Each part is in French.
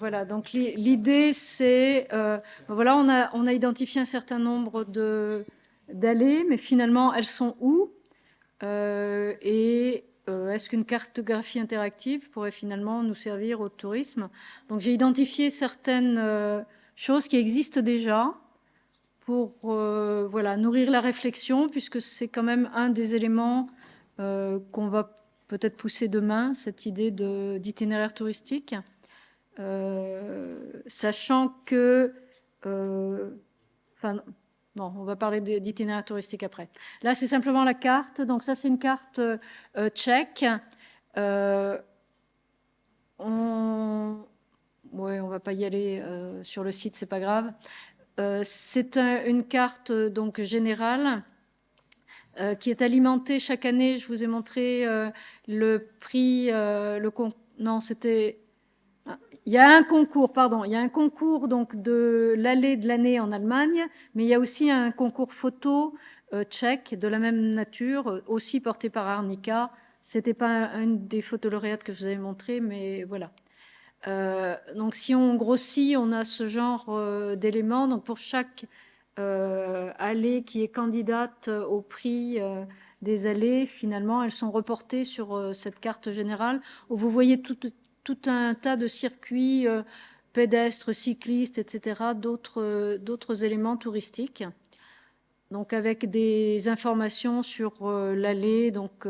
voilà, donc l'idée c'est, voilà, on a identifié un certain nombre d'allées, mais finalement elles sont où? Est-ce qu'une cartographie interactive pourrait finalement nous servir au tourisme? Donc j'ai identifié certaines choses qui existent déjà pour voilà, nourrir la réflexion, puisque c'est quand même un des éléments qu'on va peut-être pousser demain, cette idée d'itinéraire touristique. Sachant que... enfin, non, on va parler d'itinéraire touristique après. Là, c'est simplement la carte. Donc ça, c'est une carte tchèque. Ouais, on va pas y aller sur le site, c'est pas grave. C'est une carte donc générale qui est alimentée chaque année. Je vous ai montré le prix, non, c'était... Il y a un concours, pardon, il y a un concours donc de l'allée de l'année en Allemagne, mais il y a aussi un concours photo tchèque de la même nature, aussi porté par Arnika. C'était pas une des photos lauréates que je vous avais montré, mais voilà. Donc si on grossit, on a ce genre d'éléments. Donc pour chaque allée qui est candidate au prix des allées, finalement, elles sont reportées sur cette carte générale où vous voyez tout un tas de circuits pédestres, cyclistes, etc., d'autres éléments touristiques. Donc avec des informations sur l'allée, donc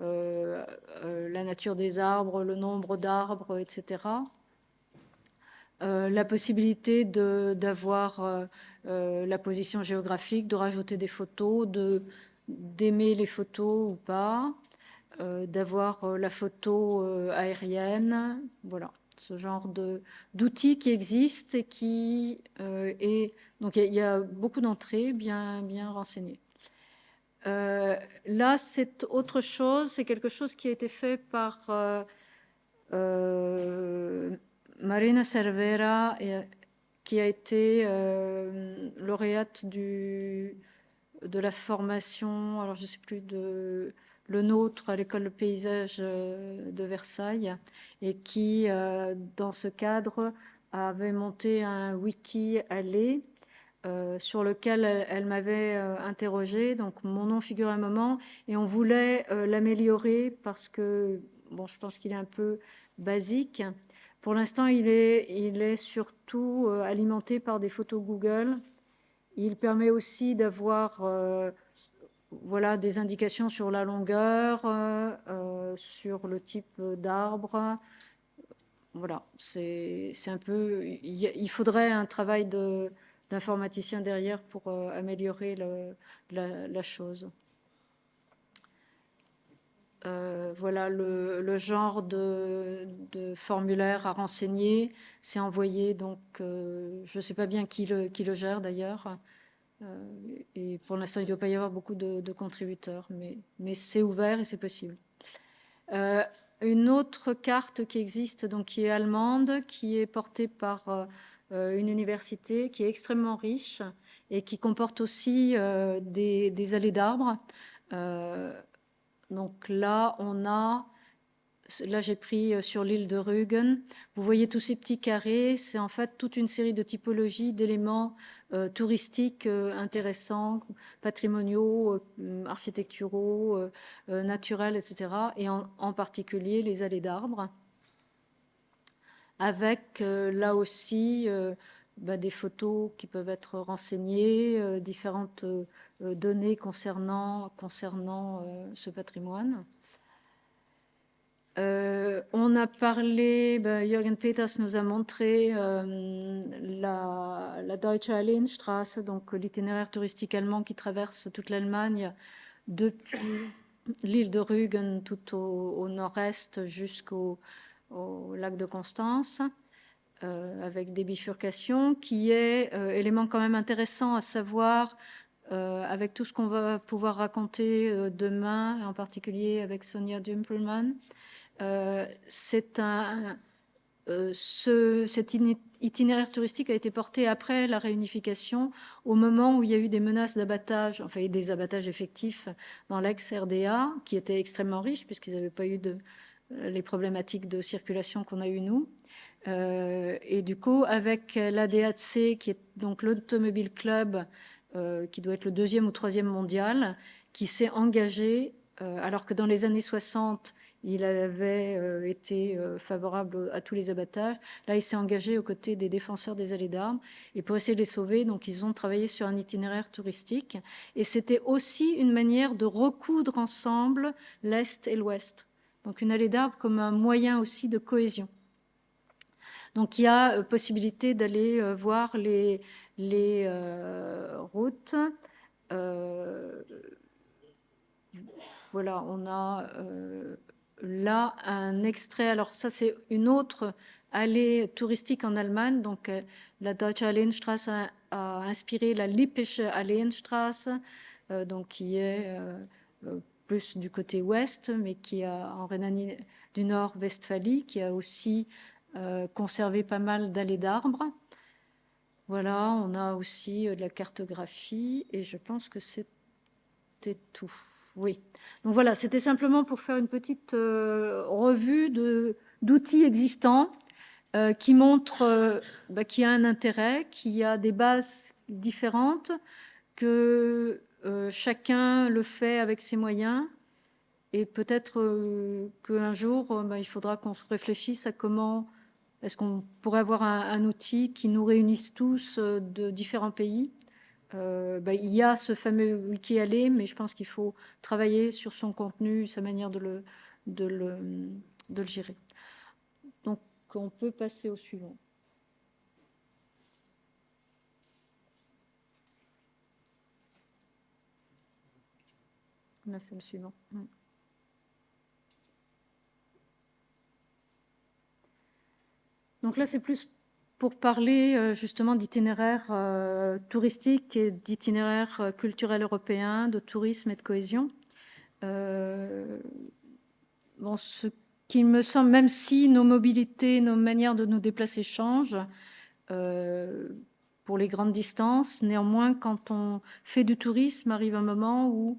la nature des arbres, le nombre d'arbres, etc. La possibilité d'avoir la position géographique, de rajouter des photos, d'aimer les photos ou pas, d'avoir la photo aérienne, voilà, ce genre d'outils qui existent et qui donc il y a beaucoup d'entrées bien renseignées. Là, c'est autre chose, c'est quelque chose qui a été fait par Marina Cervera, qui a été lauréate de la formation, alors je ne sais plus, le nôtre à l'école de paysage de Versailles, et qui, dans ce cadre, avait monté un wiki allée sur lequel elle m'avait interrogée. Donc mon nom figurait un moment, et on voulait l'améliorer parce que, bon, je pense qu'il est un peu basique. Pour l'instant, il est surtout alimenté par des photos Google. Il permet aussi d'avoir voilà, des indications sur la longueur, sur le type d'arbre. Voilà, c'est un peu... Il faudrait un travail d'informaticien derrière pour améliorer la chose. Voilà le genre de formulaire à renseigner. C'est envoyé, donc je ne sais pas bien qui le gère d'ailleurs. Et pour l'instant, il ne doit pas y avoir beaucoup de contributeurs, mais c'est ouvert et c'est possible. Une autre carte qui existe, donc qui est allemande, qui est portée par une université qui est extrêmement riche et qui comporte aussi des allées d'arbres. Donc là, là j'ai pris sur l'île de Rügen. Vous voyez tous ces petits carrés, c'est en fait toute une série de typologies d'éléments touristiques intéressants, patrimoniaux, architecturaux, naturels, etc. Et en particulier les allées d'arbres, avec là aussi des photos qui peuvent être renseignées, différentes données concernant ce patrimoine. On a parlé, Jürgen Peters nous a montré la Deutsche Alleenstraße, donc l'itinéraire touristique allemand qui traverse toute l'Allemagne depuis l'île de Rügen tout au nord-est jusqu'au lac de Constance, avec des bifurcations, qui est élément quand même intéressant à savoir avec tout ce qu'on va pouvoir raconter demain, en particulier avec Sonia Dümpelmann. Cet itinéraire touristique a été porté après la réunification, au moment où il y a eu des menaces d'abattage, enfin des abattages effectifs dans l'ex-RDA, qui étaient extrêmement riches, puisqu'ils n'avaient pas eu les problématiques de circulation qu'on a eues nous. Et du coup, avec l'ADAC, qui est donc l'Automobile Club, qui doit être le 2e ou 3e mondial, qui s'est engagé, alors que dans les années 60, il avait été favorable à tous les abattages. Là, il s'est engagé aux côtés des défenseurs des allées d'armes. Et pour essayer de les sauver, donc, ils ont travaillé sur un itinéraire touristique. Et c'était aussi une manière de recoudre ensemble l'Est et l'Ouest. Donc, une allée d'armes comme un moyen aussi de cohésion. Donc, il y a possibilité d'aller voir les routes. Voilà, on a là un extrait. Alors ça, c'est une autre allée touristique en Allemagne. Donc la Deutsche Alleenstraße a inspiré la Lippische Alleenstraße, donc qui est plus du côté ouest, mais qui a en Rhénanie du Nord-Westphalie, qui a aussi conservé pas mal d'allées d'arbres. Voilà, on a aussi de la cartographie et je pense que c'était tout. Oui. Donc voilà, c'était simplement pour faire une petite revue d'outils existants qui montrent qu'il y a un intérêt, qu'il y a des bases différentes, que chacun le fait avec ses moyens. Et peut-être qu'un jour, il faudra qu'on se réfléchisse à comment est-ce qu'on pourrait avoir un outil qui nous réunisse tous de différents pays. Il y a ce fameux Wikiallé, mais je pense qu'il faut travailler sur son contenu, sa manière de le gérer. Donc, on peut passer au suivant. Là, c'est le suivant. Donc là, c'est plus pour parler justement d'itinéraires touristiques et d'itinéraires culturels européens, de tourisme et de cohésion. Bon, ce qui me semble, même si nos mobilités, nos manières de nous déplacer changent pour les grandes distances, néanmoins, quand on fait du tourisme, arrive un moment où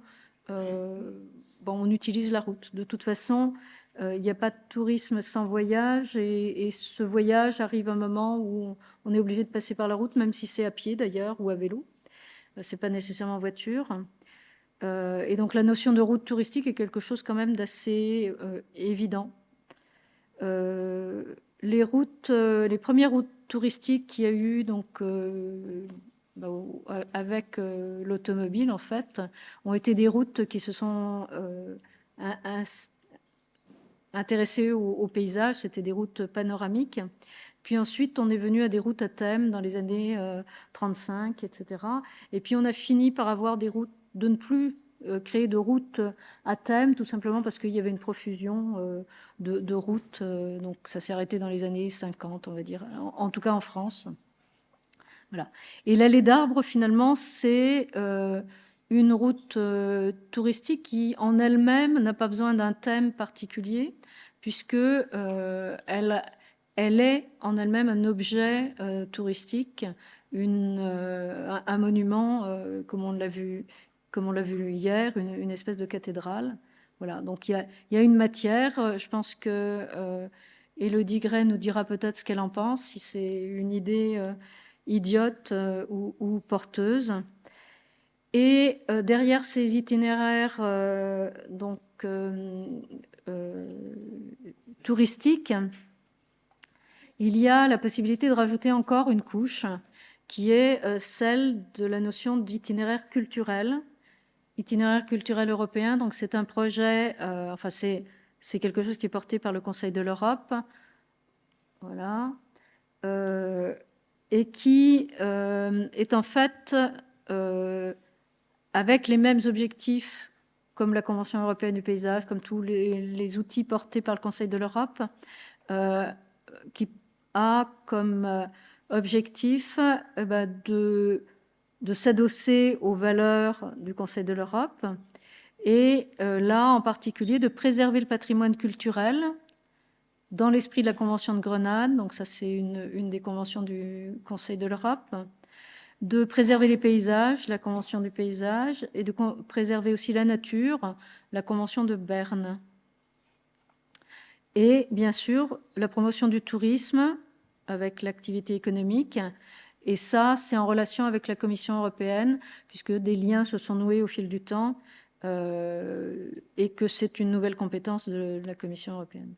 on utilise la route. De toute façon, il n'y a pas de tourisme sans voyage et ce voyage arrive un moment où on est obligé de passer par la route, même si c'est à pied d'ailleurs ou à vélo. C'est pas nécessairement en voiture. Et donc la notion de route touristique est quelque chose quand même d'assez évident. Les premières routes touristiques qu'il y a eu donc, avec l'automobile, en fait, ont été des routes qui se sont intéressées au paysage. C'était des routes panoramiques. Puis ensuite, on est venu à des routes à thème dans les années 35, etc. Et puis, on a fini par avoir des routes de ne plus créer de routes à thème, tout simplement parce qu'il y avait une profusion de routes. Donc, ça s'est arrêté dans les années 50, on va dire, en tout cas en France. Voilà. Et l'allée d'arbres, finalement, c'est une route touristique qui, en elle-même, n'a pas besoin d'un thème particulier, puisque elle est en elle-même un objet touristique, un monument, comme on l'a vu hier, une espèce de cathédrale. Voilà. Donc il y a une matière. Je pense que Élodie Gray nous dira peut-être ce qu'elle en pense, si c'est une idée idiote ou porteuse. Et derrière ces itinéraires touristiques, il y a la possibilité de rajouter encore une couche qui est celle de la notion d'itinéraire culturel. Itinéraire culturel européen, donc c'est un projet, c'est quelque chose qui est porté par le Conseil de l'Europe, voilà, et qui est en fait avec les mêmes objectifs comme la Convention européenne du paysage, comme tous les outils portés par le Conseil de l'Europe, qui a comme objectif de s'adosser aux valeurs du Conseil de l'Europe et là, en particulier, de préserver le patrimoine culturel dans l'esprit de la Convention de Grenade, donc ça c'est une des conventions du Conseil de l'Europe, de préserver les paysages, la Convention du paysage, et de préserver aussi la nature, la Convention de Berne. Et bien sûr, la promotion du tourisme avec l'activité économique. Et ça, c'est en relation avec la Commission européenne, puisque des liens se sont noués au fil du temps et que c'est une nouvelle compétence de la Commission européenne.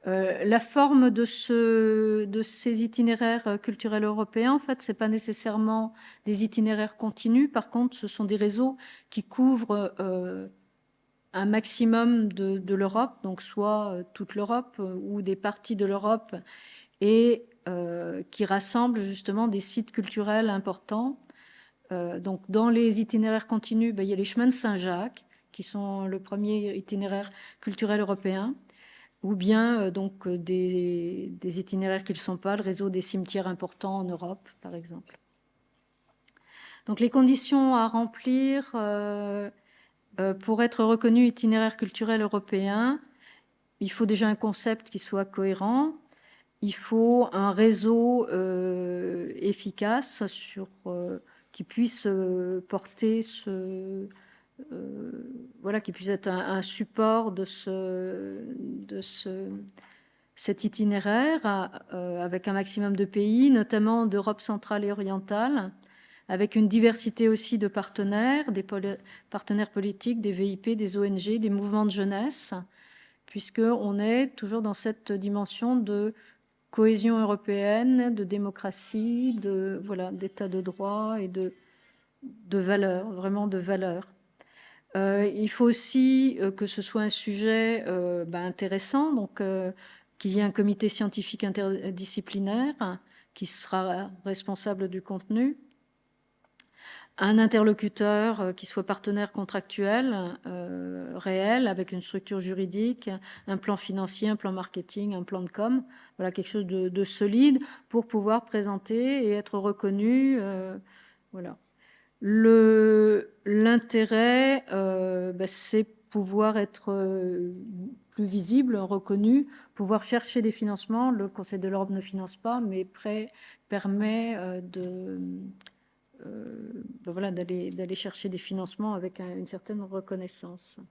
La forme de ces itinéraires culturels européens, en fait, ce n'est pas nécessairement des itinéraires continus. Par contre, ce sont des réseaux qui couvrent un maximum de l'Europe, donc soit toute l'Europe ou des parties de l'Europe, et qui rassemblent justement des sites culturels importants. Donc, dans les itinéraires continus, il y a les chemins de Saint-Jacques, qui sont le premier itinéraire culturel européen, ou bien des itinéraires qui ne le sont pas, le réseau des cimetières importants en Europe, par exemple. Donc, les conditions à remplir pour être reconnu itinéraire culturel européen, il faut déjà un concept qui soit cohérent. Il faut un réseau efficace qui puisse porter qui puisse être un support de cet itinéraire avec un maximum de pays, notamment d'Europe centrale et orientale, avec une diversité aussi de partenaires, des partenaires politiques, des VIP, des ONG, des mouvements de jeunesse, puisqu'on est toujours dans cette dimension de cohésion européenne, de démocratie, d'état de droit et de valeurs, vraiment de valeurs. Il faut aussi que ce soit un sujet intéressant, donc qu'il y ait un comité scientifique interdisciplinaire qui sera responsable du contenu, un interlocuteur qui soit partenaire contractuel réel, avec une structure juridique, un plan financier, un plan marketing, un plan de com, voilà, quelque chose de solide pour pouvoir présenter et être reconnu. Voilà. L'intérêt, c'est pouvoir être plus visible, reconnu, pouvoir chercher des financements. Le Conseil de l'Europe ne finance pas, mais permet d'aller chercher des financements avec une certaine reconnaissance.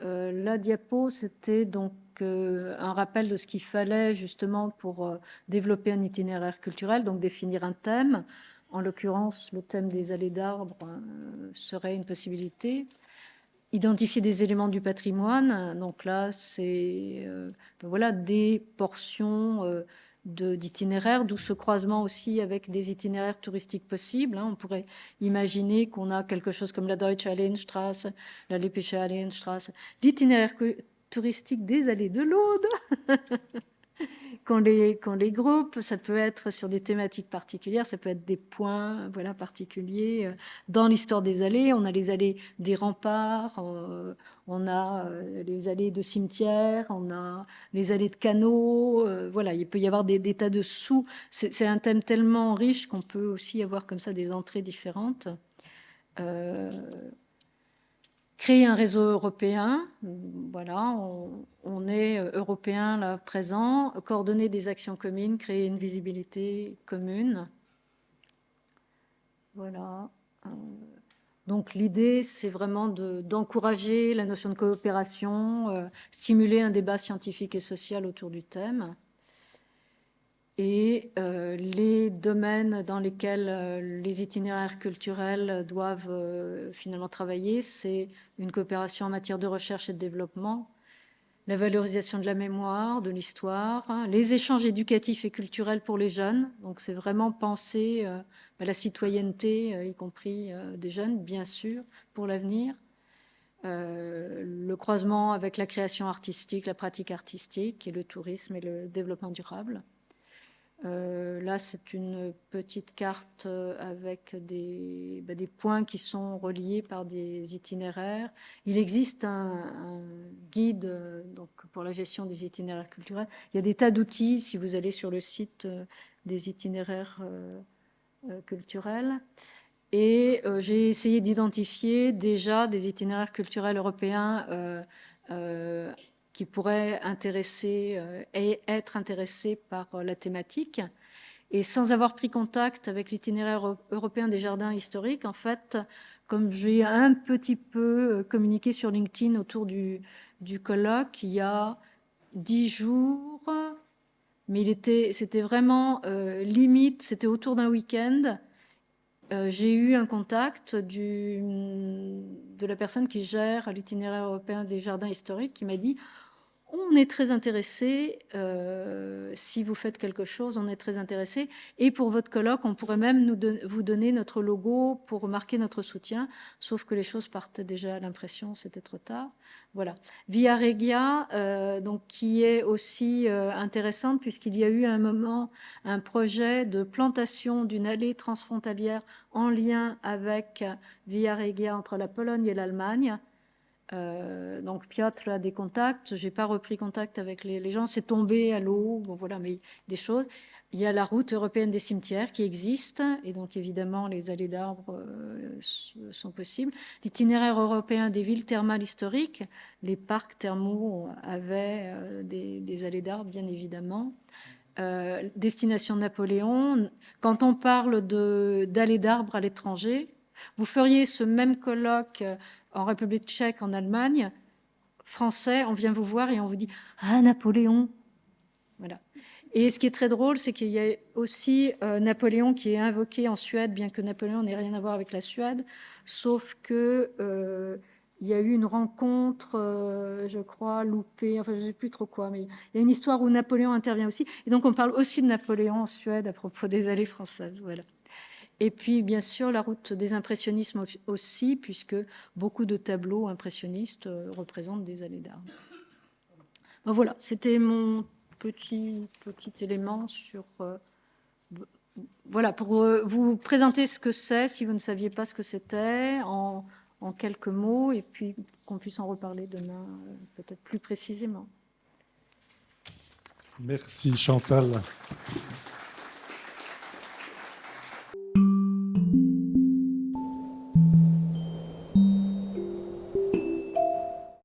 La diapo, c'était donc un rappel de ce qu'il fallait justement pour développer un itinéraire culturel, donc définir un thème. En l'occurrence, le thème des allées d'arbres serait une possibilité. Identifier des éléments du patrimoine, donc là, c'est des portions d'itinéraires, d'où ce croisement aussi avec des itinéraires touristiques possibles. On pourrait imaginer qu'on a quelque chose comme la Deutsche Alleenstraße, la Lippische Alleenstraße, l'itinéraire touristique des allées de l'Aude, qu'on les groupe. Ça peut être sur des thématiques particulières, ça peut être des points particuliers. Dans l'histoire des allées, on a les allées des remparts, on a les allées de cimetières, on a les allées de canaux. Il peut y avoir des tas de sous. C'est un thème tellement riche qu'on peut aussi avoir comme ça des entrées différentes. Créer un réseau européen, on est européen là présent, coordonner des actions communes, créer une visibilité commune. Voilà. Donc l'idée, c'est vraiment d'encourager la notion de coopération, stimuler un débat scientifique et social autour du thème. Et les domaines dans lesquels les itinéraires culturels doivent finalement travailler, c'est une coopération en matière de recherche et de développement, la valorisation de la mémoire, de l'histoire, les échanges éducatifs et culturels pour les jeunes. Donc c'est vraiment penser à la citoyenneté, y compris des jeunes, bien sûr, pour l'avenir. Le croisement avec la création artistique, la pratique artistique et le tourisme et le développement durable. Là, c'est une petite carte avec des points qui sont reliés par des itinéraires. Il existe un guide donc, pour la gestion des itinéraires culturels. Il y a des tas d'outils si vous allez sur le site des itinéraires culturels. Et j'ai essayé d'identifier déjà des itinéraires culturels européens qui pourraient intéresser et être intéressés par la thématique. Et sans avoir pris contact avec l'itinéraire européen des jardins historiques, en fait, comme j'ai un petit peu communiqué sur LinkedIn autour du colloque, il y a 10 jours, mais c'était vraiment limite, c'était autour d'un week-end. J'ai eu un contact de la personne qui gère l'itinéraire européen des jardins historiques qui m'a dit « On est très intéressé, si vous faites quelque chose, on est très intéressé. Et pour votre colloque, on pourrait même vous donner notre logo pour marquer notre soutien. » Sauf que les choses partaient déjà à l'impression, c'était trop tard. Voilà. Via Regia, donc, qui est aussi intéressante puisqu'il y a eu à un moment un projet de plantation d'une allée transfrontalière en lien avec Via Regia entre la Pologne et l'Allemagne. Donc Piotr a des contacts, j'ai pas repris contact avec les gens, c'est tombé à l'eau, bon voilà, mais des choses. Il y a la route européenne des cimetières qui existe, et donc évidemment les allées d'arbres sont possibles. L'itinéraire européen des villes thermales historiques, les parcs thermaux avaient des allées d'arbres, bien évidemment. Destination Napoléon, quand on parle d'allées d'arbres à l'étranger, vous feriez ce même colloque en République tchèque, en Allemagne, français, on vient vous voir et on vous dit « Ah, Napoléon !» Voilà. Et ce qui est très drôle, c'est qu'il y a aussi Napoléon qui est invoqué en Suède, bien que Napoléon n'ait rien à voir avec la Suède, sauf que il y a eu une rencontre, je crois, loupée, enfin je ne sais plus trop quoi, mais il y a une histoire où Napoléon intervient aussi. Et donc on parle aussi de Napoléon en Suède à propos des allées françaises. Voilà. Et puis, bien sûr, la route des impressionnismes aussi, puisque beaucoup de tableaux impressionnistes représentent des allées d'arbres. Ben voilà, c'était mon petit élément sur... voilà, pour vous présenter ce que c'est, si vous ne saviez pas ce que c'était, en quelques mots, et puis qu'on puisse en reparler demain, peut-être plus précisément. Merci, Chantal.